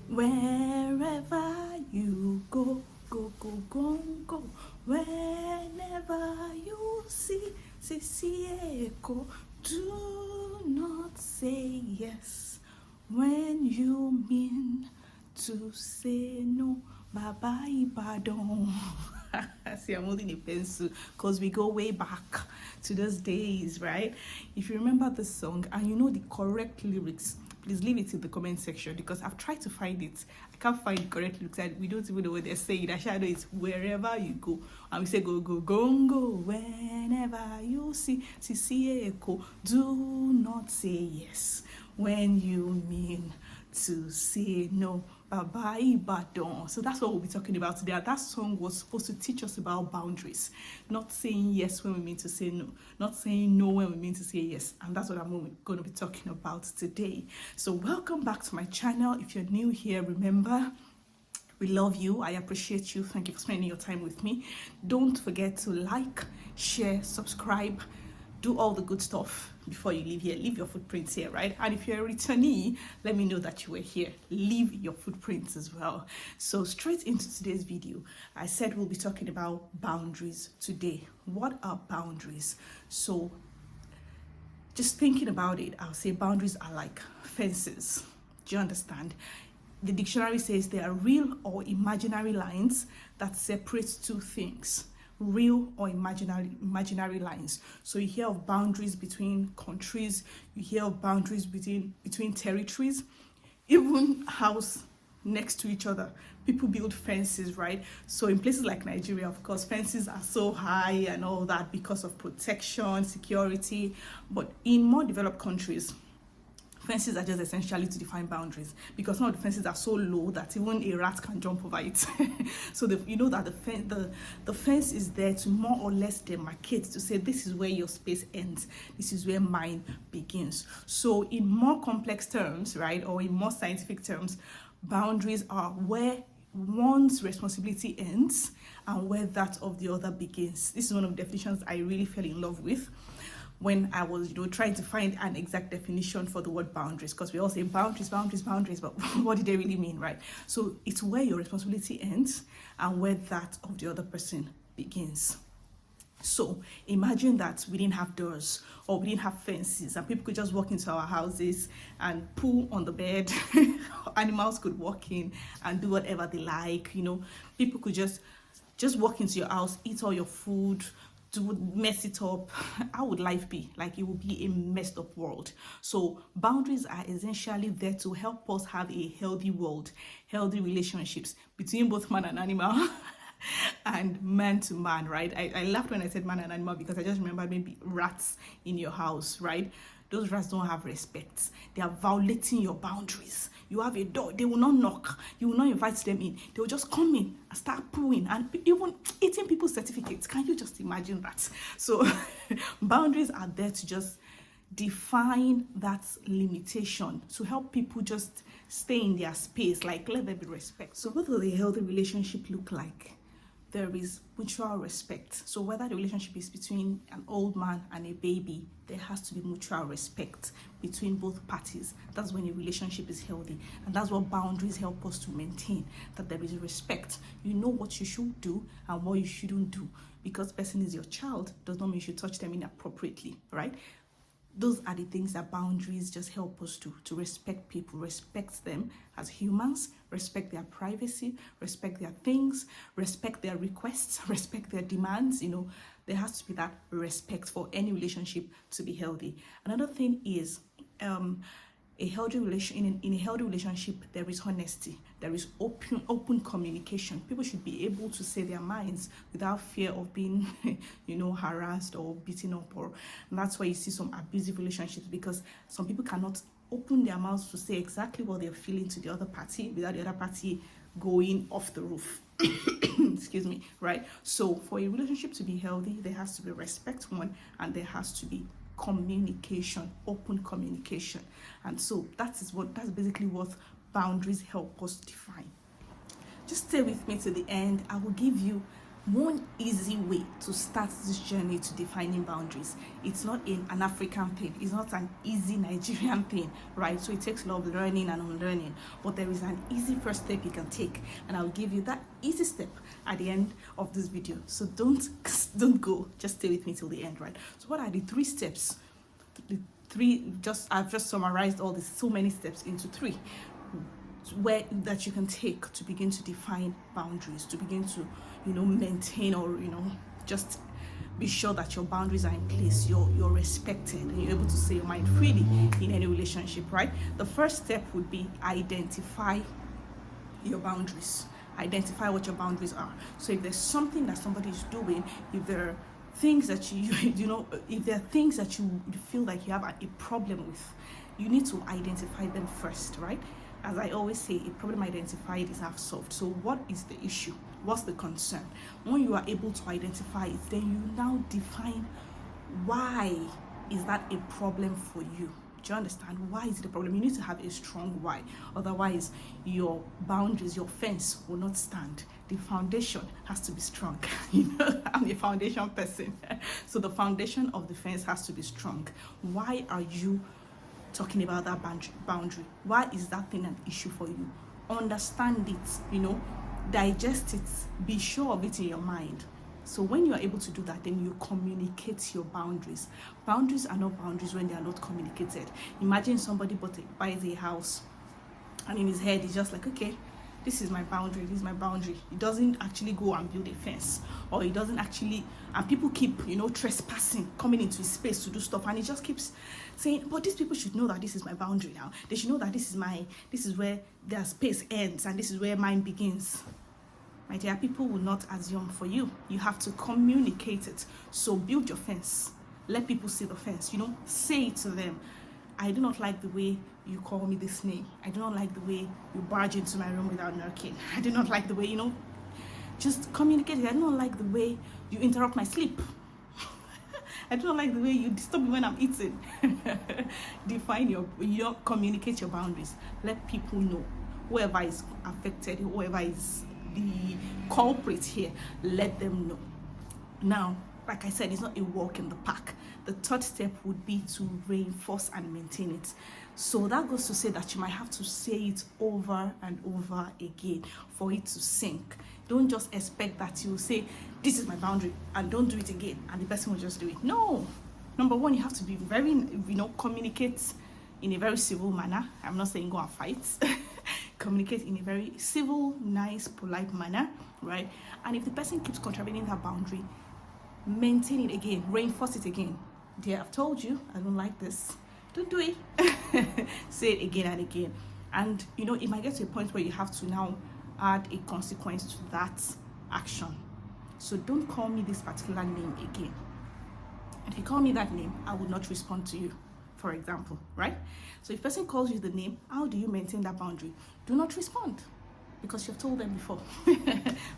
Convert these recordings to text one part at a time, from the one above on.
Wherever you go, go, go, go, go. Whenever you see echo, do not say yes when you mean to say no. Bye bye, Badon. See, I'm holding a pencil because we go way back to those days, right? If you remember the song and you know the correct lyrics, please leave it in the comment section because I've tried to find it. I can't find the correct lyrics. We don't even know what they're saying. Actually, I know it's wherever you go. And we say go, go, go, go. Whenever you see echo, do not say yes when you mean to say no. Bye bye, Badon. So that's what we'll be talking about today. That song was supposed to teach us about boundaries, not saying yes when we mean to say no, not saying no when we mean to say yes. And that's what I'm going to be talking about today. So welcome back to my channel. If you're new here, remember, we love you. I appreciate you. Thank you for spending your time with me. Don't forget to like, share, subscribe, do all the good stuff before you leave here. Leave your footprints here, right? And if you're a returnee, let me know that you were here. Leave your footprints as well. So straight into today's video, I said we'll be talking about boundaries today. What are boundaries? So just thinking about it, I'll say boundaries are like fences. Do you understand? The dictionary says they are real or imaginary lines that separate two things. Real or imaginary lines. So you hear of boundaries between countries, you hear of boundaries between territories, even house next to each other. People build fences, right? So in places like Nigeria, of course, fences are so high and all that because of protection, security. But in more developed countries, fences are just essentially to define boundaries because some of the fences are so low that even a rat can jump over it. So you know that the fence is there to more or less demarcate, to say this is where your space ends, this is where mine begins. So in more complex terms, right, or in more scientific terms, boundaries are where one's responsibility ends and where that of the other begins. This is one of the definitions I really fell in love with when I was, trying to find an exact definition for the word boundaries, because we all say boundaries, but what do they really mean, right? So it's where your responsibility ends and where that of the other person begins. So imagine that we didn't have doors or we didn't have fences and people could just walk into our houses and poo on the bed. Animals could walk in and do whatever they like. People could just walk into your house, eat all your food, to mess it up. How would life be? Like, it would be a messed up world. So boundaries are essentially there to help us have a healthy world, healthy relationships between both man and animal and man to man, right? I laughed when I said man and animal because I just remember maybe rats in your house, right? Those rats don't have respect. They are violating your boundaries. You have a door, they will not knock. You will not invite them in. They will just come in and start pooing and even eating people's certificates. Can you just imagine that? So boundaries are there to just define that limitation, to help people just stay in their space, like let there be respect. So what will a healthy relationship look like? There is mutual respect. So whether the relationship is between an old man and a baby, there has to be mutual respect between both parties. That's when a relationship is healthy. And that's what boundaries help us to maintain, that there is respect. You know what you should do and what you shouldn't do. Because the person is your child does not mean you should touch them inappropriately, right? Those are the things that boundaries just help us to respect people, respect them as humans, respect their privacy, respect their things, respect their requests, respect their demands. There has to be that respect for any relationship to be healthy. Another thing is in a healthy relationship, there is honesty, there is open communication. People should be able to say their minds without fear of being harassed or beaten up, and that's why you see some abusive relationships, because some people cannot open their mouths to say exactly what they're feeling to the other party without the other party going off the roof. Excuse me, right? So for a relationship to be healthy, there has to be respect, one, and there has to be communication, open communication. And so that's basically what boundaries help us define. Just stay with me to the end. I will give you One easy way to start this journey to defining boundaries. It's not an African thing. It's not an easy Nigerian thing, right? So it takes a lot of learning and unlearning. But there is an easy first step you can take, and I'll give you that easy step at the end of this video. So don't go. Just stay with me till the end, right? So what are the 3 steps? I've just summarized all these so many steps into 3 that you can take to begin to define boundaries, to begin to maintain, or just be sure that your boundaries are in place, you're respected, and you're able to say your mind freely in any relationship, right? The first step would be identify your boundaries. Identify what your boundaries are. So if there's something that somebody is doing, if there are things that if there are things that you feel like you have a problem with, you need to identify them first, right? As I always say, a problem identified is half solved. So what is the issue? What's the concern? When you are able to identify it, then you now define why is that a problem for you. Do you understand? Why is it a problem? You need to have a strong why. Otherwise, your boundaries, your fence will not stand. The foundation has to be strong. I'm a foundation person. So the foundation of the fence has to be strong. Why are you talking about that boundary? Why is that thing an issue for you? Understand it, digest it, be sure of it in your mind. So when you are able to do that, then you communicate your boundaries. Boundaries are not boundaries when they are not communicated. Imagine somebody buys a house, and in his head he's just like, okay, this is my boundary, this is my boundary. He doesn't actually go and build a fence, or he doesn't actually, and people keep, trespassing, coming into his space to do stuff, and he just keeps saying, but these people should know that this is my boundary now. They should know that this is where their space ends, and this is where mine begins. My dear, people will not assume for you. You have to communicate it. So build your fence. Let people see the fence. Say it to them. I do not like the way you call me this name. I do not like the way you barge into my room without knocking. I do not like the way, just communicate it. I do not like the way you interrupt my sleep. I do not like the way you disturb me when I'm eating. Define communicate your boundaries. Let people know. Whoever is affected, whoever is the culprit here, let them know. Now, like I said, it's not a walk in the park. The third step would be to reinforce and maintain it. So that goes to say that you might have to say it over and over again for it to sink. Don't just expect that you will say, this is my boundary, and don't do it again, and the person will just do it. No. Number one, you have to be very, communicate in a very civil manner. I'm not saying go and fight. Communicate in a very civil, nice, polite manner, right? And if the person keeps contravening that boundary, maintain it again, reinforce it again. Dear, I've told you, I don't like this. Don't do it. Say it again and again. And, it might get to a point where you have to now add a consequence to that action. So don't call me this particular name again. If you call me that name, I will not respond to you, for example, right? So if a person calls you the name, how do you maintain that boundary? Do not respond, because you've told them before.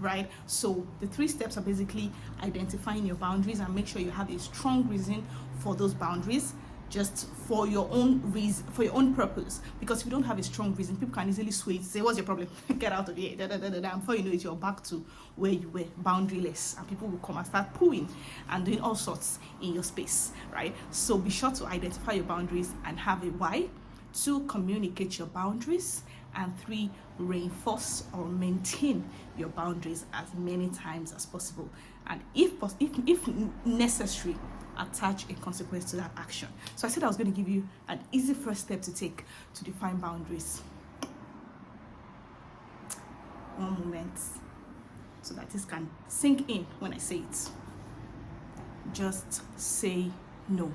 Right? So the 3 steps are basically identifying your boundaries and make sure you have a strong reason for those boundaries, just for your own reason, for your own purpose. Because if you don't have a strong reason, people can easily sway, say, what's your problem? Get out of here. And before you know it, you're back to where you were, boundaryless, and people will come and start pooing and doing all sorts in your space, right? So be sure to identify your boundaries and have a why. 2, communicate your boundaries. And 3, reinforce or maintain your boundaries as many times as possible. And if necessary, attach a consequence to that action. So I said I was going to give you an easy first step to take to define boundaries. One moment, so that this can sink in when I say it. Just say no.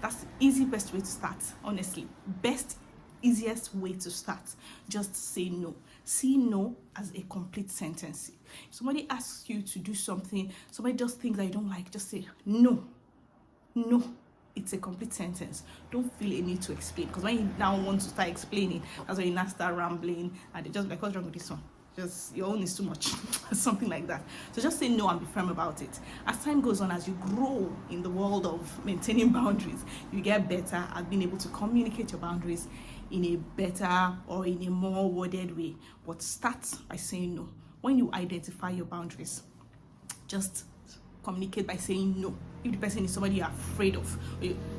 That's the easy best way to start, honestly. Easiest way to start. Just say no. See no as a complete sentence. If somebody asks you to do something, somebody does things that you don't like, just say no. No. It's a complete sentence. Don't feel a need to explain, because when you now want to start explaining, that's when you now start rambling, and they just like, what's wrong with this one? Just, your own is too much. Something like that. So just say no and be firm about it. As time goes on, as you grow in the world of maintaining boundaries, you get better at being able to communicate your boundaries in a better or in a more worded way. But start by saying no. when you identify your boundaries, just communicate by saying no. If the person is somebody you're afraid of,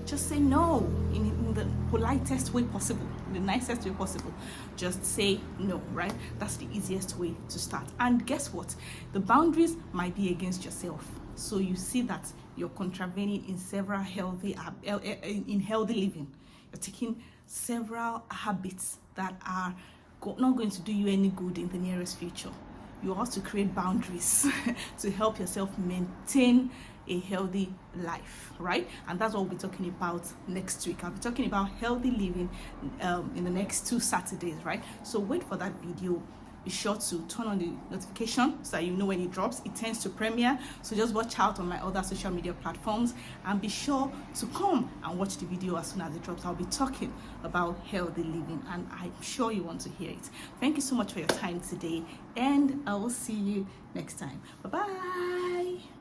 just say no in the politest way possible, the nicest way possible. Just say no, right? That's the easiest way to start. And guess what? The boundaries might be against yourself. So you see that you're contravening in several healthy living. You're taking several habits that are not going to do you any good in the nearest future. You have to create boundaries to help yourself maintain a healthy life, right? And that's what we'll be talking about next week. I'll be talking about healthy living in the next 2 Saturdays, right? So wait for that video. Be sure to turn on the notification so that you know when it drops. It tends to premiere, so just watch out on my other social media platforms, and be sure to come and watch the video as soon as it drops. I'll be talking about healthy living, and I'm sure you want to hear it. Thank you so much for your time today, and I will see you next time. Bye bye.